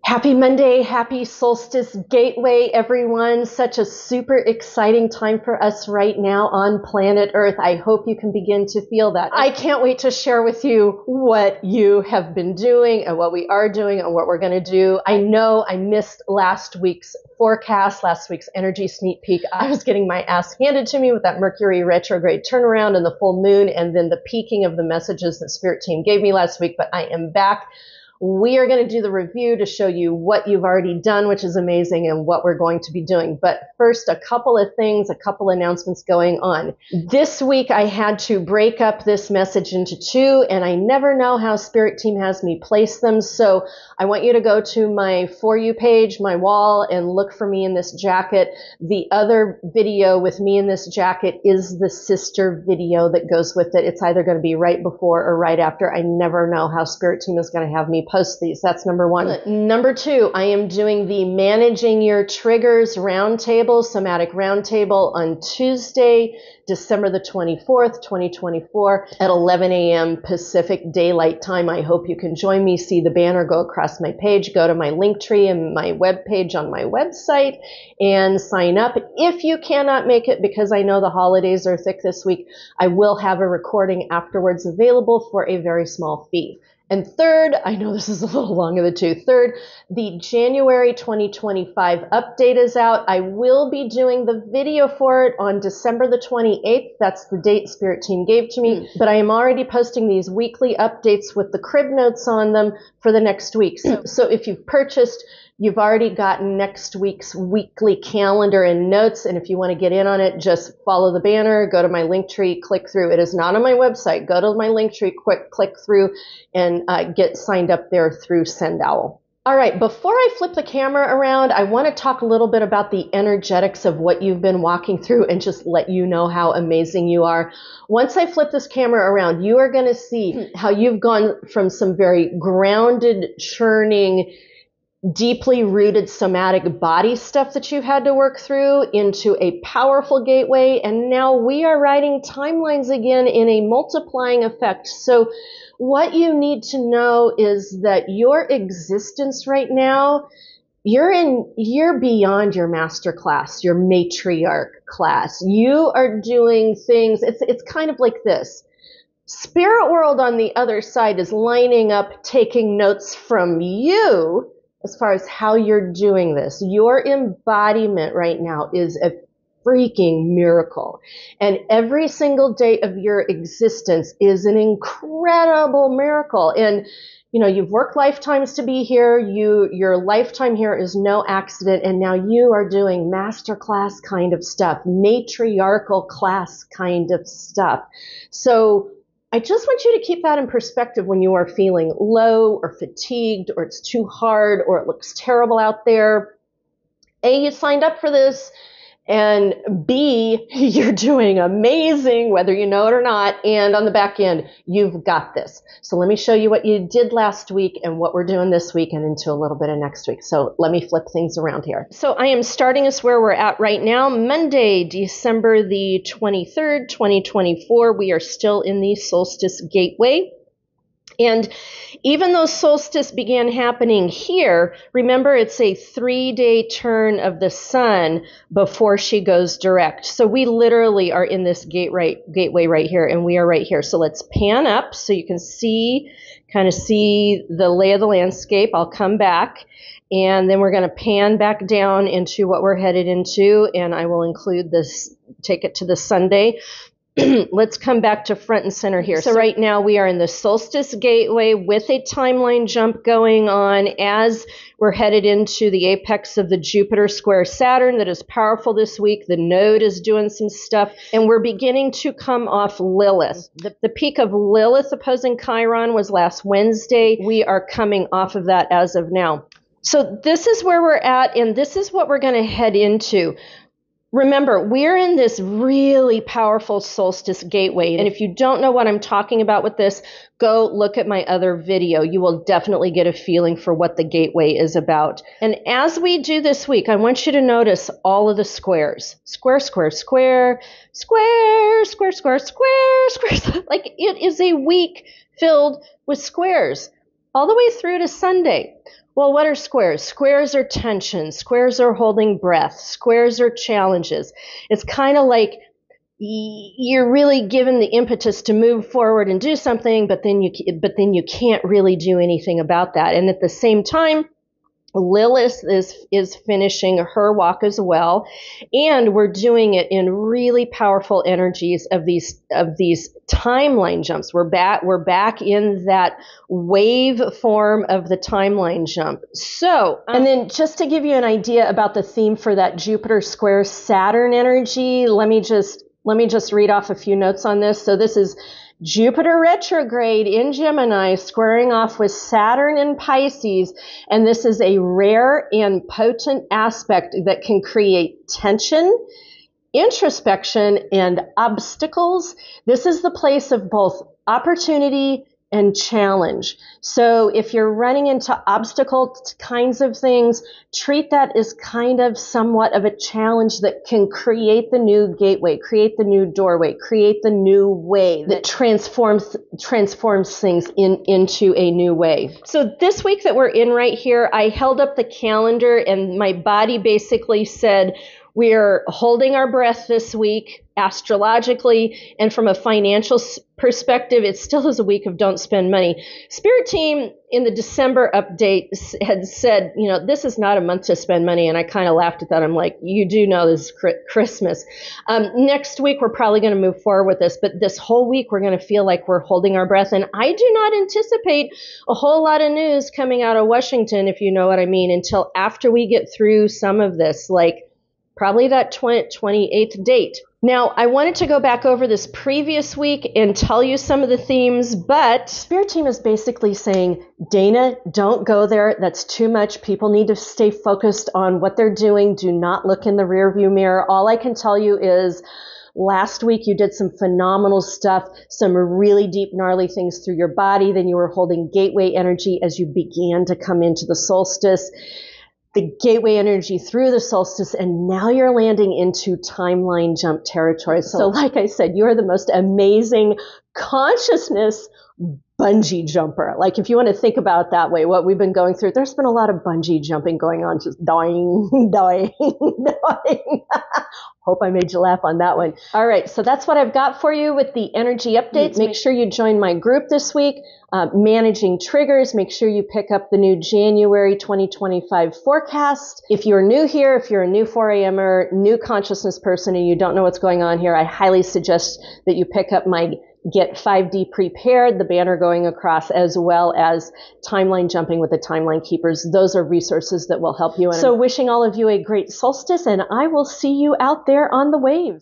Happy Monday, happy Solstice Gateway, everyone. Such a super exciting time for us right now on planet Earth. I hope you can begin to feel that. I can't wait to share with you what you have been doing and what we are doing and what we're going to do. I know I missed last week's forecast, last week's energy sneak peek. I was getting my ass handed to me with that Mercury retrograde turnaround and the full moon and then the peaking of the messages that Spirit Team gave me last week, but I am back. We are going to do the review to show you what you've already done, which is amazing, and what we're going to be doing. But first, a couple of things, a couple announcements going on. This week, I had to break up this message into two, and I never know how Spirit Team has me place them. So I want you to go to my For You page, my wall, and look for me in this jacket. The other video with me in this jacket is the sister video that goes with it. It's either going to be right before or right after. I never know how Spirit Team is going to have me post these. That's number one. Number two, I am doing the Managing Your Triggers Roundtable, Somatic Roundtable on Tuesday, December the 24th, 2024 at 11 a.m. Pacific Daylight Time. I hope you can join me. See the banner go across my page. Go to my link tree and my web page on my website and sign up. If you cannot make it, because I know the holidays are thick this week, I will have a recording afterwards available for a very small fee. And third, I know this is a little long of the tooth. Third, the January 2025 update is out. I will be doing the video for it on December the 28th. That's the date Spirit Team gave to me. But I am already posting these weekly updates with the crib notes on them for the next week. So if you've purchased, you've already gotten next week's weekly calendar and notes. And if you want to get in on it, just follow the banner, go to my link tree, click through. It is not on my website. Go to my link tree, click through, and get signed up there through SendOwl. All right, before I flip the camera around, I want to talk a little bit about the energetics of what you've been walking through and just let you know how amazing you are. Once I flip this camera around, you are going to see how you've gone from some very grounded, churning, deeply rooted somatic body stuff that you've had to work through into a powerful gateway. And now we are writing timelines again in a multiplying effect. So what you need to know is that your existence right now, you're beyond your master class, your matriarch class. You are doing things, it's kind of like this. Spirit world on the other side is lining up, taking notes from you as far as how you're doing this. Your embodiment right now is a freaking miracle. And every single day of your existence is an incredible miracle. And, you know, you've worked lifetimes to be here. Your lifetime here is no accident. And now you are doing master class kind of stuff, matriarchal class kind of stuff. So I just want you to keep that in perspective when you are feeling low or fatigued or it's too hard or it looks terrible out there. A, you signed up for this, and B, you're doing amazing, whether you know it or not. And on the back end, you've got this. So let me show you what you did last week and what we're doing this week and into a little bit of next week. So let me flip things around here. So I am starting us where we're at right now, Monday, December the 23rd, 2024. We are still in the Solstice Gateway. And even though solstice began happening here, remember it's a 3-day turn of the sun before she goes direct. So we literally are in this gateway right here, and we are right here. So let's pan up so you can kind of see the lay of the landscape. I'll come back, and then we're going to pan back down into what we're headed into, and I will include this, take it to the Sunday. Let's come back to front and center here. So right now we are in the Solstice Gateway with a timeline jump going on as we're headed into the apex of the Jupiter square Saturn that is powerful this week. The node is doing some stuff, and we're beginning to come off Lilith. The peak of Lilith opposing Chiron was last Wednesday. We are coming off of that as of now. So this is where we're at, and this is what we're going to head into. Remember, we're in this really powerful solstice gateway. And if you don't know what I'm talking about with this, go look at my other video. You will definitely get a feeling for what the gateway is about. And as we do this week, I want you to notice all of the squares. Square, square, square, square, square, square, square, square. Like it is a week filled with squares all the way through to Sunday. Well, what are squares? Squares are tension. Squares are holding breath. Squares are challenges. It's kind of like you're really given the impetus to move forward and do something, but then you can't really do anything about that. And at the same time, Lilith is finishing her walk as well, and we're doing it in really powerful energies of these timeline jumps. We're back in that wave form of the timeline jump. So, and then just to give you an idea about the theme for that Jupiter square Saturn energy, let me just read off a few notes on this. So this is Jupiter retrograde in Gemini squaring off with Saturn in Pisces, and this is a rare and potent aspect that can create tension, introspection, and obstacles. This is the place of both opportunity and challenge. So if you're running into obstacle kinds of things, treat that as kind of somewhat of a challenge that can create the new gateway, create the new doorway, create the new way that transforms things into a new way. So this week that we're in right here, I held up the calendar and my body basically said, we're holding our breath this week astrologically, and from a financial perspective, it still is a week of don't spend money. Spirit team in the December update had said, this is not a month to spend money, and I kind of laughed at that. I'm like, you do know this is Christmas. Next week, we're probably going to move forward with this, but this whole week, we're going to feel like we're holding our breath, and I do not anticipate a whole lot of news coming out of Washington, if you know what I mean, until after we get through some of this, like probably that 28th date. Now, I wanted to go back over this previous week and tell you some of the themes, but Spirit Team is basically saying, Dana, don't go there. That's too much. People need to stay focused on what they're doing. Do not look in the rearview mirror. All I can tell you is last week you did some phenomenal stuff, some really deep, gnarly things through your body. Then you were holding gateway energy as you began to come into the solstice. The gateway energy through the solstice, and now you're landing into timeline jump territory. So like I said, you are the most amazing consciousness bungee jumper. Like if you want to think about it that way, what we've been going through, there's been a lot of bungee jumping going on, just dying. Hope I made you laugh on that one. All right, so that's what I've got for you with the energy updates. Make sure you join my group this week, Managing Triggers. Make sure you pick up the new January 2025 forecast. If you're new here, if you're a new 4AMer, new consciousness person, and you don't know what's going on here, I highly suggest that you pick up my Get 5D Prepared, the banner going across, as well as Timeline Jumping with the Timeline Keepers. Those are resources that will help you. So wishing all of you a great solstice, and I will see you out there on the waves.